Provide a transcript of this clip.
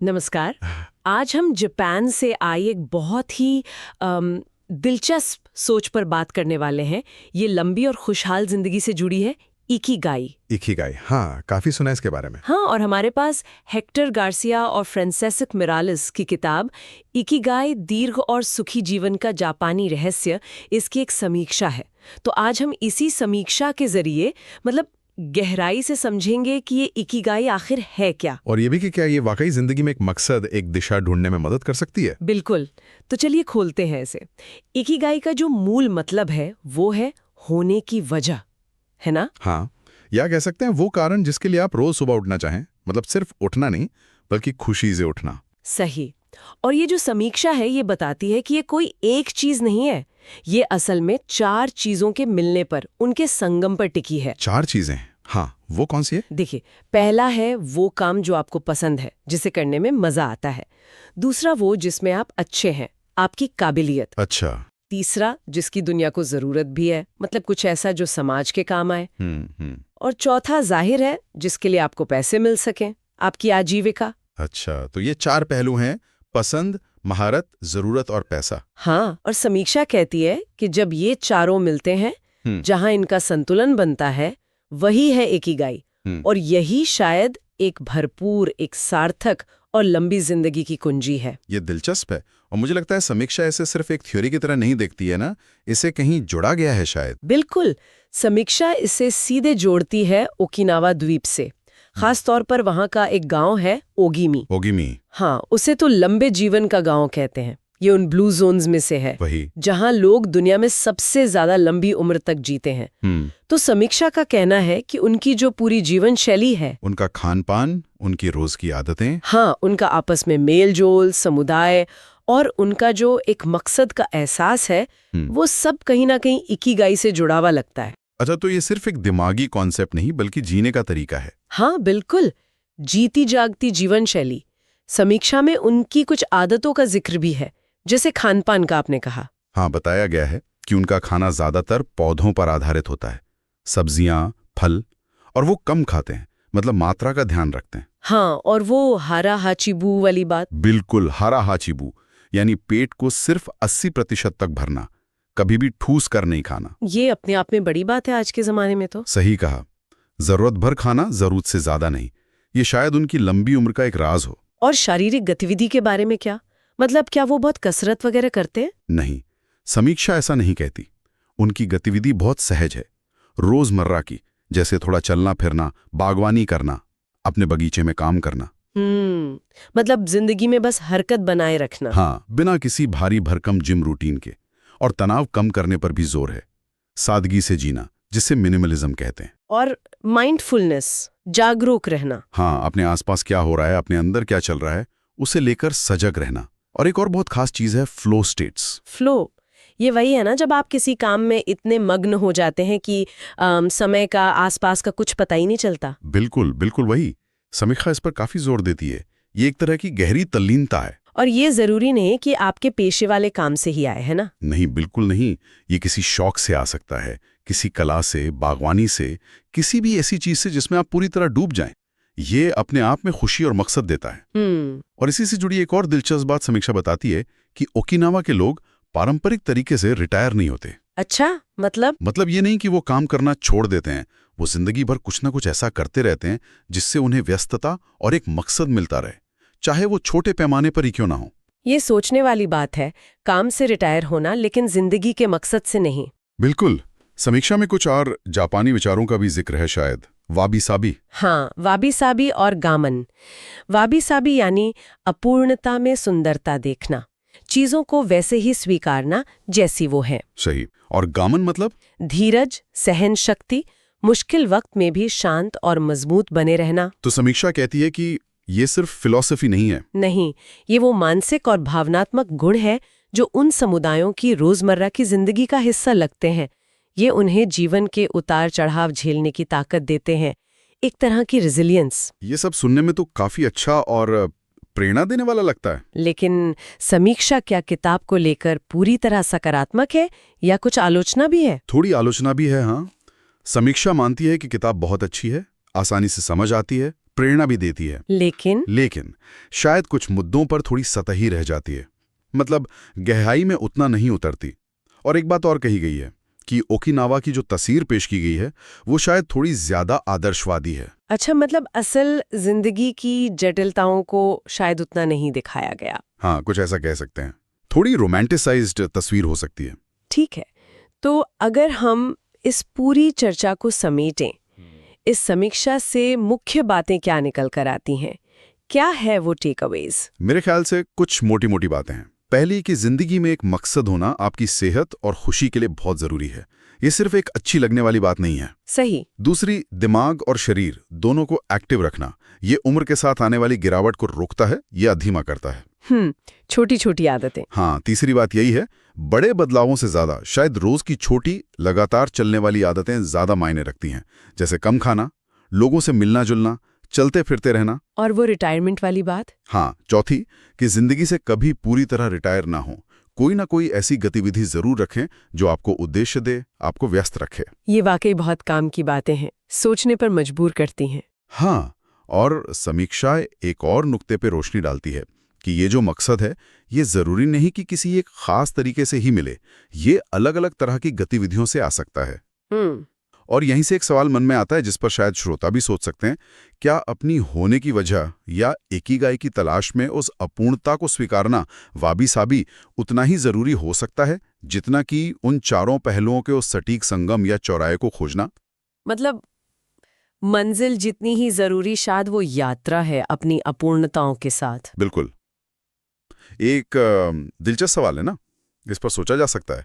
नमस्कार। आज हम जापान से आई एक बहुत ही दिलचस्प सोच पर बात करने वाले हैं। ये लंबी और खुशहाल जिंदगी से जुड़ी है, इकिगाई। इकिगाई, हाँ, काफी सुना है इसके बारे में। हाँ, और हमारे पास हेक्टर गार्सिया और फ्रांसेस्क मिरालिस की किताब इकिगाई, दीर्घ और सुखी जीवन का जापानी रहस्य, इसकी एक समीक्षा है। तो आज हम इसी समीक्षा के जरिए गहराई से समझेंगे कि ये इकिगाई आखिर है क्या, और ये भी कि क्या ये वाकई जिंदगी में एक मकसद, एक दिशा ढूंढने में मदद कर सकती है। बिल्कुल। तो चलिए खोलते हैं इसे। इकिगाई का जो मूल मतलब है वो है होने की वजह, है ना? हाँ, या कह सकते हैं वो कारण जिसके लिए आप रोज सुबह उठना चाहें। मतलब सिर्फ उठना नहीं, बल्कि खुशी से उठना। सही। और ये जो समीक्षा है ये बताती है कि ये कोई एक चीज नहीं है, ये असल में 4 चीजों के मिलने पर, उनके संगम पर टिकी है। 4 चीजें, हाँ, वो कौन सी है? देखिए, पहला है वो काम जो आपको पसंद है, जिसे करने में मजा आता है। दूसरा वो जिसमें आप अच्छे हैं, आपकी काबिलियत। अच्छा। तीसरा जिसकी दुनिया को जरूरत भी है, मतलब कुछ ऐसा जो समाज के काम आए। और चौथा जाहिर है जिसके लिए आपको पैसे मिल सकें, आपकी आजीविका। अच्छा, तो ये 4 पहलू हैं: पसंद, महारत, जरूरत और पैसा। हाँ, और समीक्षा कहती है कि जब ये चारों मिलते हैं, जहां इनका संतुलन बनता है, वही है इकिगाई। और यही शायद एक भरपूर, एक सार्थक और लंबी जिंदगी की कुंजी है। ये दिलचस्प है, और मुझे लगता है समीक्षा इसे सिर्फ एक थ्योरी की तरह नहीं देखती है ना, इसे कहीं जोड़ा गया है शायद। बिल्कुल, समीक्षा इसे सीधे जोड़ती है ओकिनावा द्वीप से। खास तौर पर वहां का एक गांव है ओगिमी। ओगिमी। हाँ, उसे तो लंबे जीवन का गांव कहते हैं। ये उन ब्लू जोन्स में से है, वही जहां लोग दुनिया में सबसे ज्यादा लंबी उम्र तक जीते हैं। तो समीक्षा का कहना है कि उनकी जो पूरी जीवन शैली है, उनका खान पान, उनकी रोज की आदतें, हाँ, उनका आपस में मेल जोल, समुदाय और उनका जो एक मकसद का एहसास है, वो सब कहीं ना कहीं इकिगाई से जुड़ा हुआ लगता है। अच्छा, तो ये सिर्फ एक दिमागी कॉन्सेप्ट नहीं बल्कि जीने का तरीका है। हाँ बिल्कुल, जीती जागती जीवन शैली। समीक्षा में उनकी कुछ आदतों का जिक्र भी है, जैसे खान पान का आपने कहा। हाँ, बताया गया है कि उनका खाना ज्यादातर पौधों पर आधारित होता है, सब्जियां, फल, और वो कम खाते हैं, मतलब मात्रा का ध्यान रखते हैं। हाँ, और वो हारा हाचीबू वाली बात। बिल्कुल, हारा हाचीबू, यानी पेट को सिर्फ 80% तक भरना, कभी भी ठूस कर नहीं खाना। ये अपने आप में बड़ी बात है आज के जमाने में तो। सही कहा, जरूरत भर खाना, जरूरत से ज्यादा नहीं। ये शायद उनकी लंबी उम्र का एक राज हो। और शारीरिक गतिविधि के बारे में क्या? मतलब क्या वो बहुत कसरत वगैरह करते हैं? नहीं, समीक्षा ऐसा नहीं कहती। उनकी गतिविधि बहुत सहज है, रोजमर्रा की, जैसे थोड़ा चलना फिरना, बागवानी करना, अपने बगीचे में काम करना। मतलब जिंदगी में बस हरकत बनाए रखना। हाँ, बिना किसी भारी भरकम जिम रूटीन के। और तनाव कम करने पर भी जोर है, सादगी से जीना, जिसे मिनिमलिज्म कहते हैं। और माइंडफुलनेस, जागरूक रहना। हाँ, अपने आसपास क्या हो रहा है, अपने अंदर क्या चल रहा है, उसे लेकर सजग रहना। और एक और बहुत खास चीज है फ्लो स्टेट्स। फ्लो, ये वही है ना जब आप किसी काम में इतने मग्न हो जाते हैं कि समय का, आसपास का कुछ पता ही नहीं चलता। बिल्कुल बिल्कुल वही। समीक्षा इस पर काफी जोर देती है। ये एक तरह की गहरी तल्लीनता है। और ये जरूरी नहीं कि आपके पेशे वाले काम से ही आए, है ना? नहीं, बिल्कुल नहीं। ये किसी शौक से आ सकता है, किसी कला से, बागवानी से, किसी भी ऐसी चीज से जिसमें आप पूरी तरह डूब जाएं। ये अपने आप में खुशी और मकसद देता है। और इसी से जुड़ी एक और दिलचस्प बात समीक्षा बताती है कि ओकिनावा के लोग पारंपरिक तरीके से रिटायर नहीं होते। अच्छा, मतलब ये नहीं कि वो काम करना छोड़ देते हैं। वो जिंदगी भर कुछ ना कुछ ऐसा करते रहते हैं जिससे उन्हें व्यस्तता और एक मकसद मिलता रहे, चाहे वो छोटे पैमाने पर ही क्यों ना हो। ये सोचने वाली बात है, काम से रिटायर होना, लेकिन जिंदगी के मकसद से नहीं। बिल्कुल। समीक्षा में कुछ और जापानी विचारों का भी जिक्र है शायद। वाबी साबी। हाँ, वाबी साबी और गामन। वाबी साबी यानी अपूर्णता में सुंदरता देखना, चीजों को वैसे ही स्वीकारना जैसी वो है। सही। और गामन मतलब धीरज, सहन शक्ति, मुश्किल वक्त में भी शांत और मजबूत बने रहना। तो समीक्षा कहती है कि ये सिर्फ फिलॉसफी नहीं है। नहीं, ये वो मानसिक और भावनात्मक गुण है जो उन समुदायों की रोजमर्रा की जिंदगी का हिस्सा लगते हैं। ये उन्हें जीवन के उतार चढ़ाव झेलने की ताकत देते हैं, एक तरह की रेजिलियंस। ये सब सुनने में तो काफी अच्छा और प्रेरणा देने वाला लगता है। लेकिन समीक्षा क्या किताब को लेकर पूरी तरह सकारात्मक है या कुछ आलोचना भी है? थोड़ी आलोचना भी है, हाँ। समीक्षा मानती है कि किताब बहुत अच्छी है, आसानी से समझ आती है, प्रेरणा भी देती है। लेकिन शायद कुछ मुद्दों पर थोड़ी सतही रह जाती है, मतलब गहराई में उतना नहीं उतरती। और एक बात और कही गई है कि ओकिनावा की जो तस्वीर पेश की गई है वो शायद थोड़ी ज्यादा आदर्शवादी है। अच्छा, मतलब असल जिंदगी की जटिलताओं को शायद उतना नहीं दिखाया गया। हाँ, कुछ ऐसा कह सकते हैं। थोड़ी रोमांटिसाइज्ड तस्वीर हो सकती है। ठीक है, तो अगर हम इस पूरी चर्चा को समेटें, इस समीक्षा से मुख्य बातें क्या निकल कर आती हैं? क्या है वो टेकअवेज? मेरे ख्याल से कुछ मोटी मोटी बातें हैं। पहली कि जिंदगी में एक मकसद होना आपकी सेहत और खुशी के लिए बहुत जरूरी है। ये सिर्फ एक अच्छी लगने वाली बात नहीं है। सही। दूसरी, दिमाग और शरीर दोनों को एक्टिव रखना, ये उम्र के साथ आने वाली गिरावट को रोकता है, ये अधीमा करता है। छोटी छोटी आदतें। हाँ, तीसरी बात यही है, बड़े बदलावों से ज्यादा शायद रोज की छोटी लगातार चलने वाली आदतें ज्यादा मायने रखती हैं, जैसे कम खाना, लोगों से मिलना जुलना, चलते फिरते रहना। और वो रिटायरमेंट वाली बात? हाँ, चौथी कि जिंदगी से कभी पूरी तरह रिटायर ना हो, कोई ना कोई ऐसी गतिविधि जरूर रखें जो आपको उद्देश्य दे, आपको व्यस्त रखे। ये वाकई बहुत काम की बातें हैं, सोचने पर मजबूर करती हैं। हाँ, और समीक्षा एक और नुक्ते पे रोशनी डालती है कि ये जो मकसद है, ये जरूरी नहीं कि किसी एक खास तरीके से ही मिले, ये अलग-अलग तरह की गतिविधियों से आ सकता है। और यहीं से एक सवाल मन में आता है जिस पर शायद श्रोता भी सोच सकते हैं, क्या अपनी होने की वजह या इकिगाई की तलाश में उस अपूर्णता को स्वीकारना वाबी साबी उतना ही जरूरी हो सकता है जितना कि उन चारों पहलुओं के उस सटीक संगम या चौराहे को खोजना? मतलब मंजिल जितनी ही जरूरी शायद वो यात्रा है अपनी अपूर्णताओं के साथ। बिल्कुल। एक दिलचस्प सवाल है ना, इस पर सोचा जा सकता है।